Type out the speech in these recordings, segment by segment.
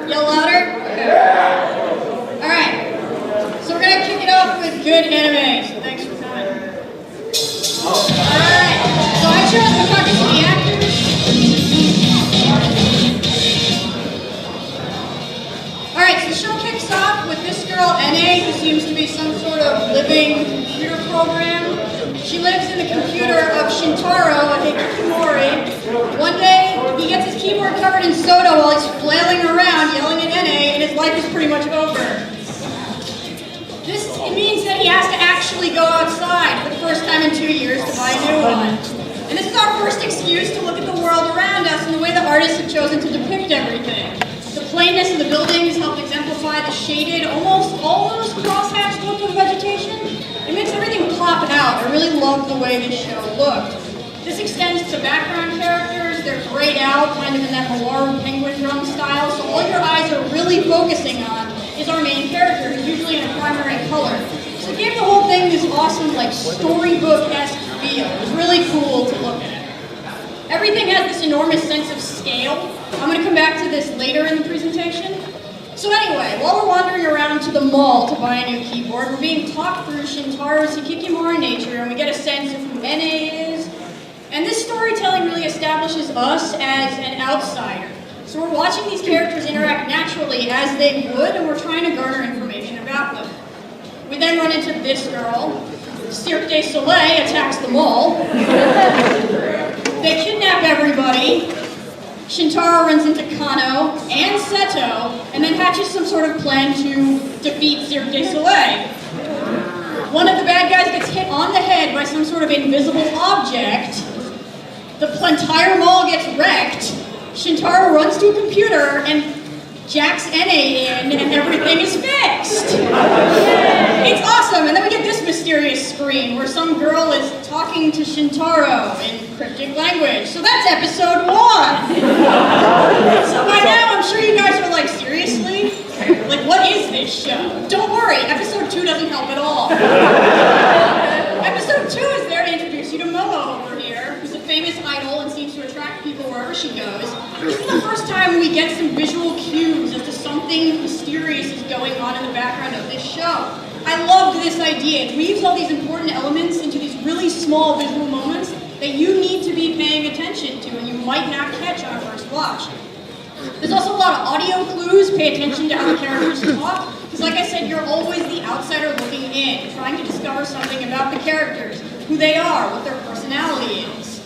Yell louder? Alright. So we're gonna kick it off with good anime, so thanks for coming. Alright. So I chose Mekakucity Actors. Alright, so the show kicks off with this girl, NA, who seems to be some sort of living computer program. She lives in the computer of Shintaro, a Hikikomori. One day, he gets his keyboard covered in soda while he's flailing around, yelling at NA, and his life is pretty much over. It means that he has to actually go outside for the first time in 2 years to buy a new one. And this is our first excuse to look at the world around us and the way the artists have chosen to depict everything. The plainness of the buildings help exemplify the shaded, almost cross-hatched look of vegetation. It makes everything pop out. I really love the way this show looked. This extends to background characters. They're grayed out, kind of in that Mawaru penguin drum style, so all your eyes are really focusing on is our main character, who's usually in a primary color. So it gave the whole thing this awesome, like, storybook-esque feel. It was really cool to look at. Everything has this enormous sense of scale. I'm going to come back to this later in the presentation. So anyway, while we're wandering around to the mall to buy a new keyboard, we're being talked through Shintaro's Hikikomori nature, and we get a sense of who NA is. And this storytelling really establishes us as an outsider. So we're watching these characters interact naturally as they would, and we're trying to garner information about them. We then run into this girl. Cirque du Soleil attacks the mall. They kidnap everybody. Shintaro runs into Kano and Seto, and then hatches some sort of plan to defeat Cirque du Soleil. One of the bad guys gets hit on the head by some sort of invisible object. The entire mall gets wrecked. Shintaro runs to a computer and jacks NA in, and everything is fixed. It's awesome, and then we get this mysterious screen where some girl is talking to Shintaro in cryptic language. So that's episode 1. So by now, I'm sure you guys are like, seriously? Like, what is this show? Don't worry, episode 2 doesn't help at all. Episode 2 is there to introduce you to Momo over here, who's a famous idol and seems to attract people wherever she goes. This is the first time we get some visual cues as to something mysterious is going on in the background of this show. I loved this idea. It weaves all these important elements into these really small visual moments that you need to be paying attention to and you might not catch on a first watch. There's also a lot of audio clues. Pay attention to how the characters talk, because like I said, you're always the outsider looking in, trying to discover something about the characters, who they are, what their personality is.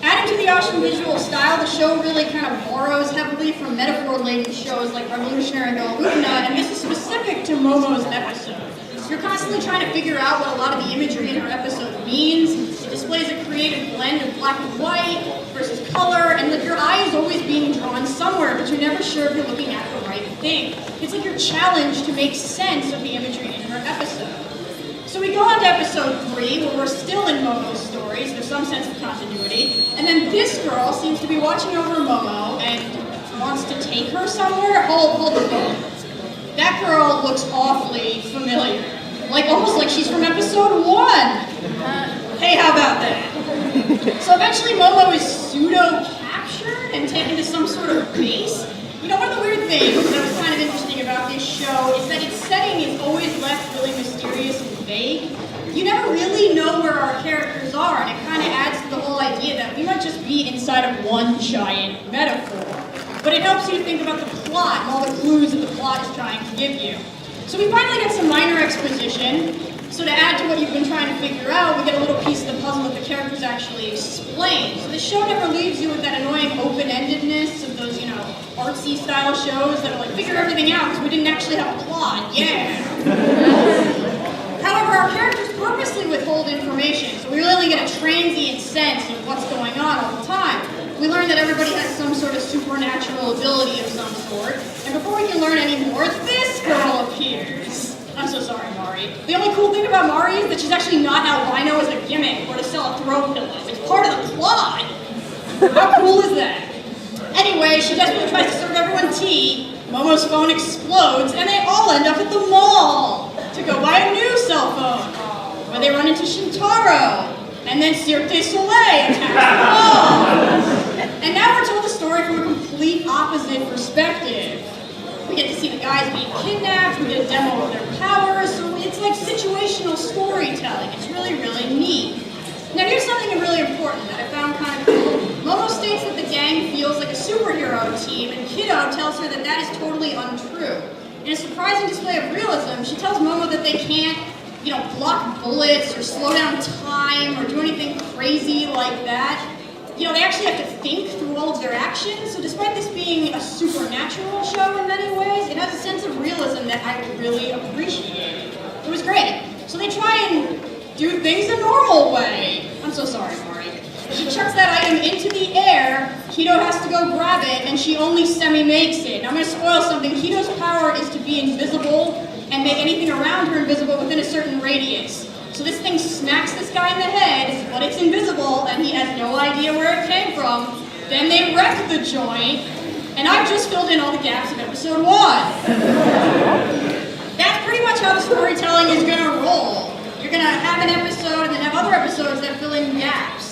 Adding to the awesome visual style, the show really kind of borrows heavily from metaphor-laden shows like Revolutionary no Luna, and this is specific to Momo's episode. You're constantly trying to figure out what a lot of the imagery in her episode means. It displays a creative blend of black and white versus color, and your eye is always being drawn somewhere, but you're never sure if you're looking at the right thing. It's like you're challenged to make sense of the imagery in her episode. So we go on to episode 3, where we're still in Momo's stories. There's some sense of continuity. And then this girl seems to be watching over Momo and wants to take her somewhere. Hold the phone. That girl looks awfully familiar. Like, almost like she's from episode 1. Hey, how about that? So eventually Momo is pseudo-captured and taken to some sort of base. You know, one of the weird things that was kind of interesting about this show is that its setting is always left really mysterious and vague. You never really know where our characters are, and it kind of adds to the whole idea that we might just be inside of one giant metaphor. But it helps you to think about the plot and all the clues that the plot is trying to give you. So we finally get some minor exposition. So to add to what you've been trying to figure out, we get a little piece of the puzzle that the characters actually explain. So the show never leaves you with that annoying open-endedness of those, you know, artsy style shows that are like, figure everything out because we didn't actually have a plot. Yeah. However, our characters purposely withhold information, so we really only get a transient sense of what's going on all the time. We learn that everybody has some sort of supernatural ability of some sort, and before we can learn any more, this girl appears. I'm so sorry, Mari. The only cool thing about Mari is that she's actually not albino as a gimmick or to sell a throw pillow. It's part of the plot. How cool is that? Anyway, she desperately tries to serve everyone tea. Momo's phone explodes, and they all end up at the mall to go buy a new cell phone, where they run into Shintaro, and then Cirque du Soleil attacks the mall. And now we're told the story from a complete opposite perspective. feels like a superhero team, and Kiddo tells her that that is totally untrue. In a surprising display of realism, she tells Momo that they can't, block bullets or slow down time or do anything crazy like that. They actually have to think through all of their actions. So despite this being a supernatural show in many ways, it has a sense of realism that I really appreciate. It was great. So they try and do things the normal way. I'm so sorry, Mari. She chucks that item into the air, Kido has to go grab it, and she only semi-makes it. Now I'm going to spoil something. Kido's power is to be invisible and make anything around her invisible within a certain radius. So this thing smacks this guy in the head, but it's invisible, and he has no idea where it came from. Then they wreck the joint, and I've just filled in all the gaps of episode 1. That's pretty much how the storytelling is going to roll. You're going to have an episode and then have other episodes that fill in gaps.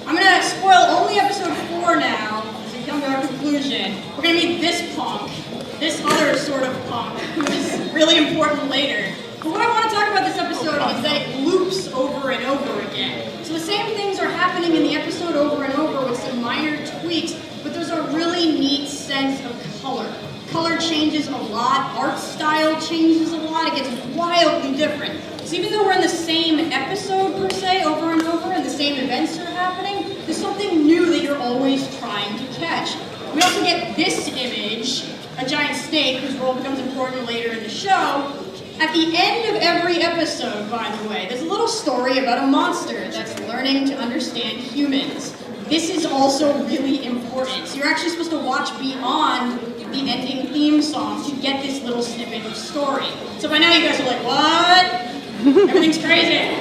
I'm going to spoil only episode 4 now, as we come to our conclusion. We're going to meet this punk, this other sort of punk, who is really important later. But what I want to talk about this episode is that it loops over and over again. So the same things are happening in the episode over and over with some minor tweaks, but there's a really neat sense of color. Color changes a lot, art style changes a lot, it gets wildly different. So even though we're in the same episode per se, over and over, and the same events are happening, there's something new that you're always trying to catch. We also get this image, a giant snake whose role becomes important later in the show. At the end of every episode, by the way, there's a little story about a monster that's learning to understand humans. This is also really important. So you're actually supposed to watch beyond the ending theme song to get this little snippet of story. So by now you guys are like, what? Everything's crazy.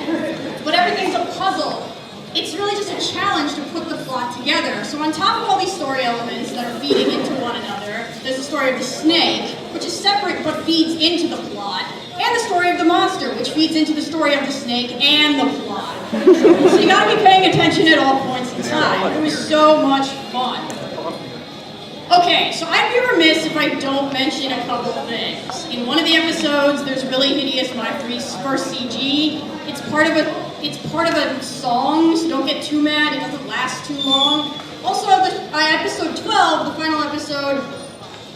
But everything's a puzzle. It's really just a challenge to put the plot together. So on top of all these story elements that are feeding into one another, there's the story of the snake, which is separate but feeds into the plot, and the story of the monster, which feeds into the story of the snake and the plot. So you gotta be paying attention at all points in time. It was so much fun. Okay, so I'd be remiss if I don't mention a couple of things. In one of the episodes, there's really hideous first CG. It's part of a song, so don't get too mad. It doesn't last too long. Also, episode 12, the final episode,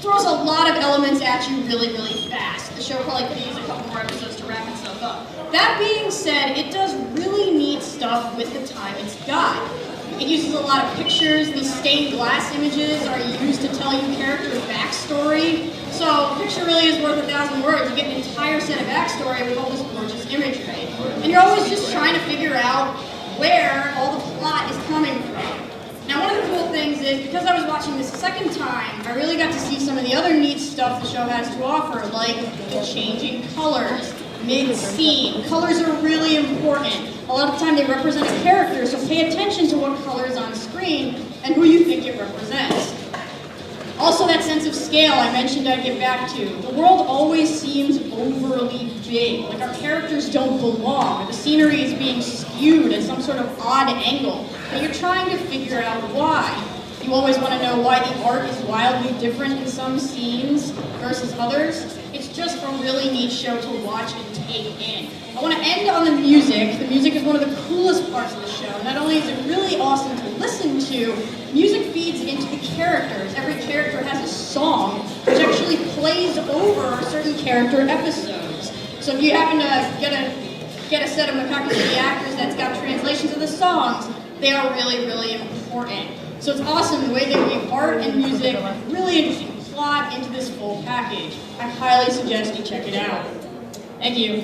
throws a lot of elements at you really, really fast. The show probably could use a couple more episodes to wrap itself up. That being said, it does really neat stuff with the time it's got. It uses a lot of pictures. These stained glass images are used to tell you characters' backstory. So a picture really is worth 1,000 words. You get an entire set of backstory with all this gorgeous imagery. And you're always just trying to figure out where all the plot is coming from. Now one of the cool things is, because I was watching this a second time, I really got to see some of the other neat stuff the show has to offer, like the changing colors, mid-scene. Colors are really important. A lot of the time they represent a character, so pay attention to what color is on screen and who you think it represents. Also that sense of scale I mentioned I'd get back to. The world always seems overly big, like our characters don't belong, or the scenery is being skewed at some sort of odd angle, but you're trying to figure out why. You always want to know why the art is wildly different in some scenes versus others. It's just a really neat show to watch and take in. I want to end on the music. The music is one of the coolest parts of the show. Not only is it really awesome to listen to, music feeds into the characters. Every character has a song which actually plays over certain character episodes. So if you happen to get a set of Mekakucity Actors that's got translations of the songs, they are really, really important. So it's awesome the way they weave art and music, really interesting plot into this full package. I highly suggest you check it out. Thank you.